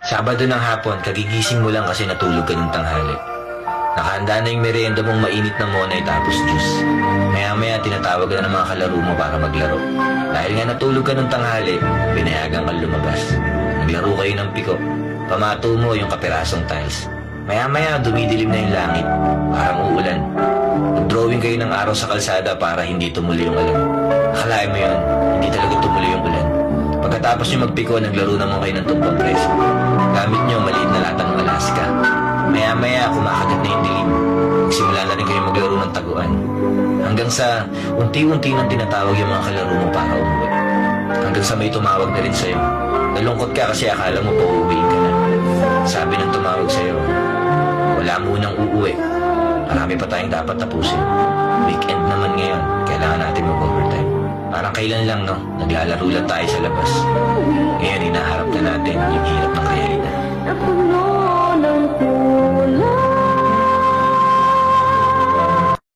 Sabado ng hapon, kagigising mo lang kasi natulog ka ng tanghali. Nakahanda na yung merienda mong mainit na monay tapos juice. Maya-maya tinatawag ka na ng mga kalaro mo para maglaro. Dahil nga natulog ka ng tanghali, pinayagan kang lumabas. Naglaro kayo ng piko. Pamato mo yung kapirasong tiles. Maya-maya dumidilim na yung langit. Parang uulan. Nag-drawing kayo ng araw sa kalsada para hindi tumuloy yung ulan. Akalain mo yun, hindi talaga tumuloy yung ulan. Pagkatapos nyo magpiko, naglaro naman kayo ng tumpang preso. Gamit nyo maliit na latang Alaska. Maya-maya kumakagat na yung dilim. Nagsimula na rin kayo maglaro ng taguan. Hanggang sa unti-unti nang tinatawag yung mga kalaro mo para umuwi. Hanggang sa may tumawag na rin sa'yo. Nalungkot ka kasi akala mo pauuwiin ka na. Sabi ng tumawag sa'yo, wala munang uuwi. Marami pa tayong dapat tapusin. Weekend naman ngayon, kailangan natin mag-overtime. Parang kailan lang, no? Naglalaro lang tayo sa labas. Ngayon, hinaharap na natin yung hirap ng realidad.